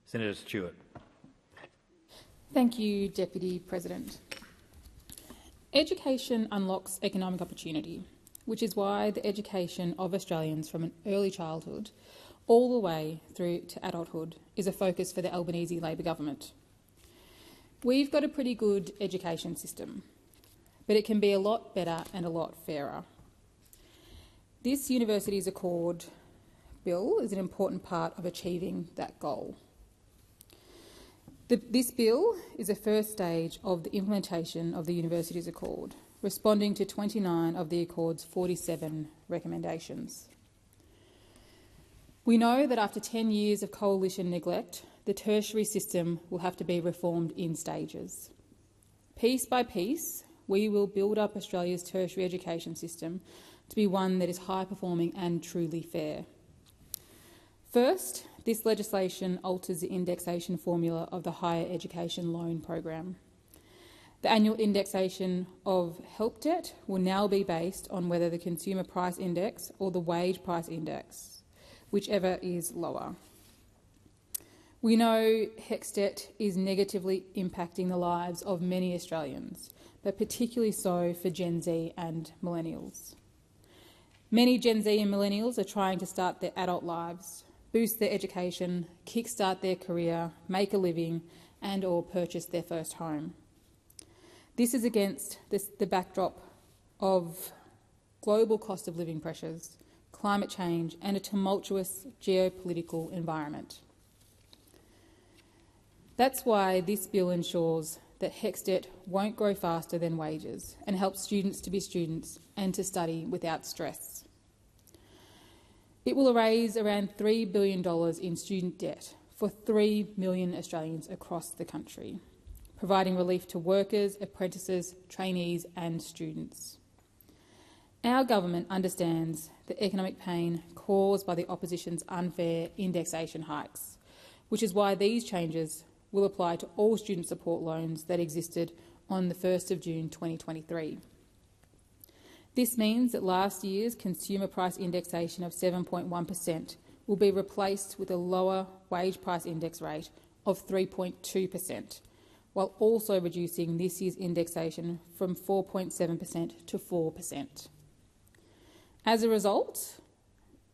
Senator Stewart. Thank you, Deputy President. Education unlocks economic opportunity, which is why the education of Australians from an early childhood all the way through to adulthood is a focus for the Albanese Labor government. We've got a pretty good education system, but it can be a lot better and a lot fairer. This Universities Accord bill is an important part of achieving that goal. This bill is the first stage of the implementation of the Universities Accord, responding to 29 of the Accord's 47 recommendations. We know that after 10 years of coalition neglect, the tertiary system will have to be reformed in stages. Piece by piece, we will build up Australia's tertiary education system to be one that is high-performing and truly fair. First, this legislation alters the indexation formula of the Higher Education Loan Program. The annual indexation of help debt will now be based on whether the Consumer Price Index or the Wage Price Index, whichever is lower. We know HECS debt is negatively impacting the lives of many Australians, but particularly so for Gen Z and millennials. Many Gen Z and millennials are trying to start their adult lives, boost their education, kickstart their career, make a living and/or purchase their first home. This is against the backdrop of global cost of living pressures, climate change and a tumultuous geopolitical environment. That's why this bill ensures that HECS debt won't grow faster than wages and helps students to be students and to study without stress. It will raise around $3 billion in student debt for 3 million Australians across the country, providing relief to workers, apprentices, trainees and students. Our government understands the economic pain caused by the opposition's unfair indexation hikes, which is why these changes will apply to all student support loans that existed on the 1st of June 2023. This means that last year's consumer price indexation of 7.1% will be replaced with a lower wage price index rate of 3.2%, while also reducing this year's indexation from 4.7% to 4%. As a result,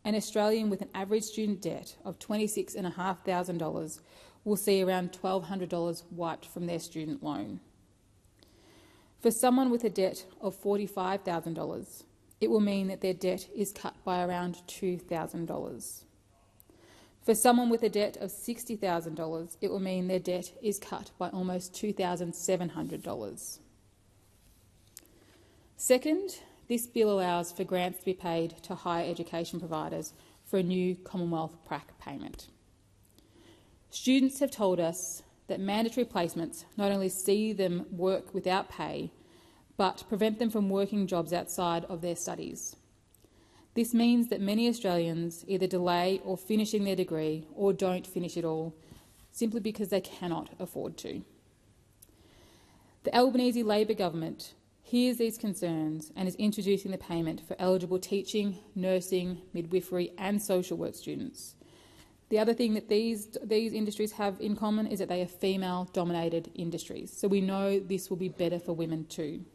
an Australian with an average student debt of $26,500 will see around $1,200 wiped from their student loan. For someone with a debt of $45,000, it will mean that their debt is cut by around $2,000. For someone with a debt of $60,000, it will mean their debt is cut by almost $2,700. Second, this bill allows for grants to be paid to higher education providers for a new Commonwealth prac payment. Students have told us that mandatory placements not only see them work without pay, but prevent them from working jobs outside of their studies. This means that many Australians either delay or finishing their degree or don't finish it all, simply because they cannot afford to. The Albanese Labor government hears these concerns and is introducing the payment for eligible teaching, nursing, midwifery and social work students. The other thing that these industries have in common is that they are female-dominated industries, so we know this will be better for women too.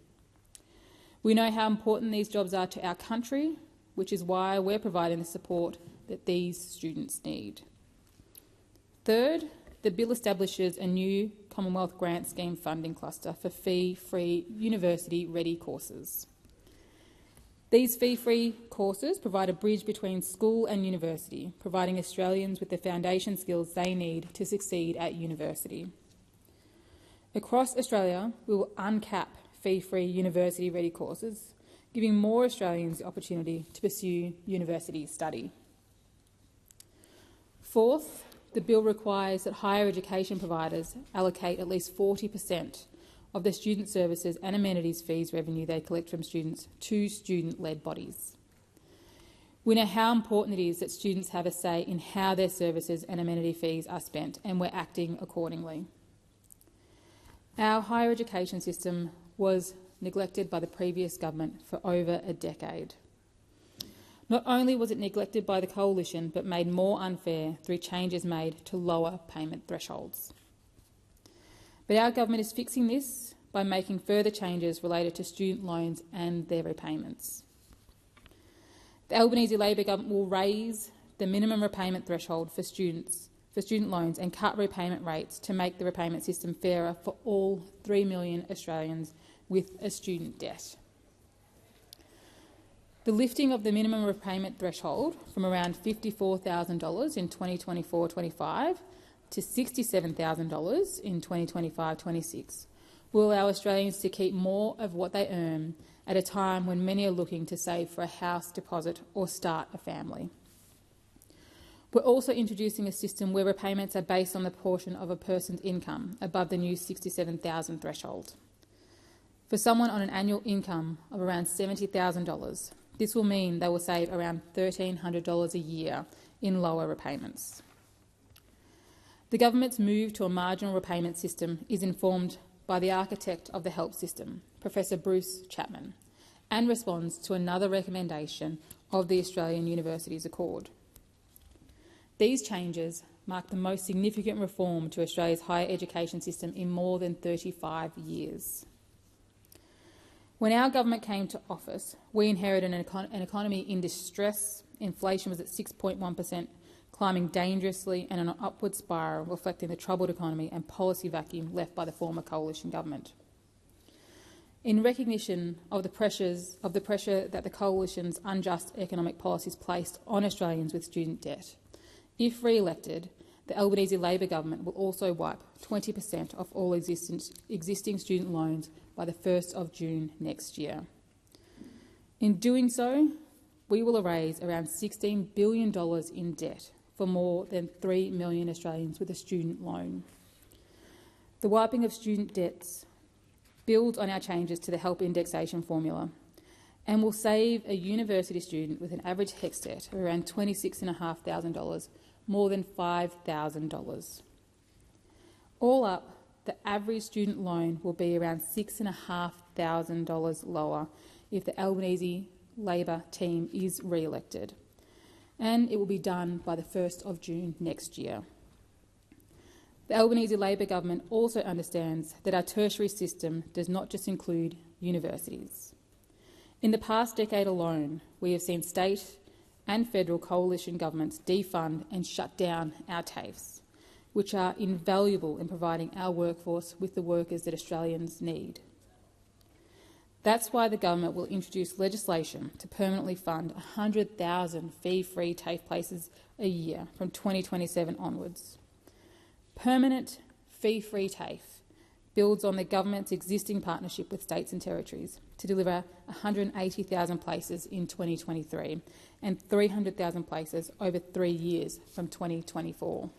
We know how important these jobs are to our country, which is why we're providing the support that these students need. Third, the bill establishes a new Commonwealth Grant Scheme funding cluster for fee-free university-ready courses. These fee-free courses provide a bridge between school and university, providing Australians with the foundation skills they need to succeed at university. Across Australia, we will uncap fee-free university-ready courses, giving more Australians the opportunity to pursue university study. Fourth, the bill requires that higher education providers allocate at least 40% of the student services and amenities fees revenue they collect from students to student-led bodies. We know how important it is that students have a say in how their services and amenity fees are spent, and we're acting accordingly. Our higher education system was neglected by the previous government for over a decade. Not only was it neglected by the Coalition, but made more unfair through changes made to lower payment thresholds. But our government is fixing this by making further changes related to student loans and their repayments. The Albanese Labor government will raise the minimum repayment threshold for student loans and cut repayment rates to make the repayment system fairer for all 3 million Australians with a student debt. The lifting of the minimum repayment threshold from around $54,000 in 2024-25 to $67,000 in 2025-26 will allow Australians to keep more of what they earn at a time when many are looking to save for a house deposit or start a family. We're also introducing a system where repayments are based on the portion of a person's income above the new $67,000 threshold. For someone on an annual income of around $70,000, this will mean they will save around $1,300 a year in lower repayments. The government's move to a marginal repayment system is informed by the architect of the help system, Professor Bruce Chapman, and responds to another recommendation of the Australian Universities Accord. These changes mark the most significant reform to Australia's higher education system in more than 35 years. When our government came to office, we inherited an economy in distress. Inflation was at 6.1%, climbing dangerously and on an upward spiral, reflecting the troubled economy and policy vacuum left by the former Coalition government. In recognition of the pressure that the Coalition's unjust economic policies placed on Australians with student debt, if re-elected, the Albanese Labor government will also wipe 20% off all existing student loans by the 1st of June next year. In doing so, we will erase around $16 billion in debt for more than 3 million Australians with a student loan. The wiping of student debts builds on our changes to the help indexation formula and will save a university student with an average HECS debt of around $26,500 more than $5,000. All up, the average student loan will be around $6,500 lower if the Albanese Labor team is re-elected, and it will be done by the 1st of June next year. The Albanese Labor government also understands that our tertiary system does not just include universities. In the past decade alone, we have seen state and federal coalition governments defund and shut down our TAFEs, which are invaluable in providing our workforce with the workers that Australians need. That's why the government will introduce legislation to permanently fund 100,000 fee-free TAFE places a year from 2027 onwards. Permanent fee-free TAFE builds on the government's existing partnership with states and territories to deliver 180,000 places in 2023 and 300,000 places over 3 years from 2024.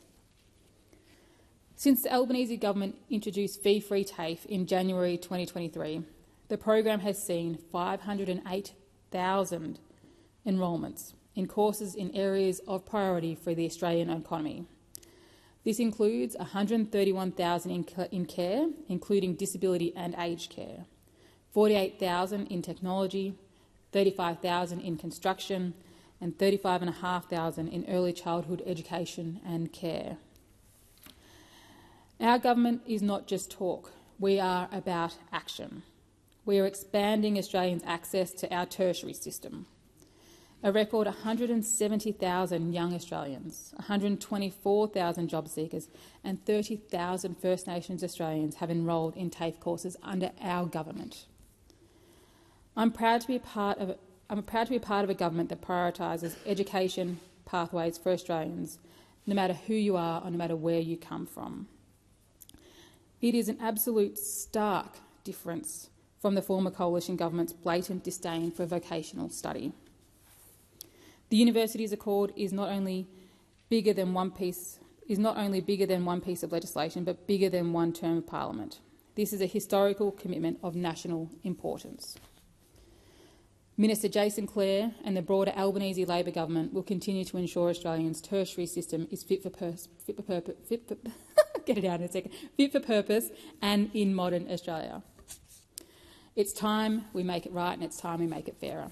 Since the Albanese government introduced fee-free TAFE in January 2023, the program has seen 508,000 enrolments in courses in areas of priority for the Australian economy. This includes 131,000 in care, including disability and aged care, 48,000 in technology, 35,000 in construction, and 35,500 in early childhood education and care. Our government is not just talk. We are about action. We are expanding Australians' access to our tertiary system. A record 170,000 young Australians, 124,000 job seekers and 30,000 First Nations Australians have enrolled in TAFE courses under our government. I'm proud to be part of a government that prioritises education pathways for Australians, no matter who you are or no matter where you come from. It is an absolute stark difference from the former Coalition government's blatant disdain for vocational study. The Universities Accord is not only bigger than one piece of legislation, but bigger than one term of Parliament. This is a historical commitment of national importance. Minister Jason Clare and the broader Albanese Labor government will continue to ensure Australians' tertiary system is fit for purpose and in modern Australia. It's time we make it right, and it's time we make it fairer.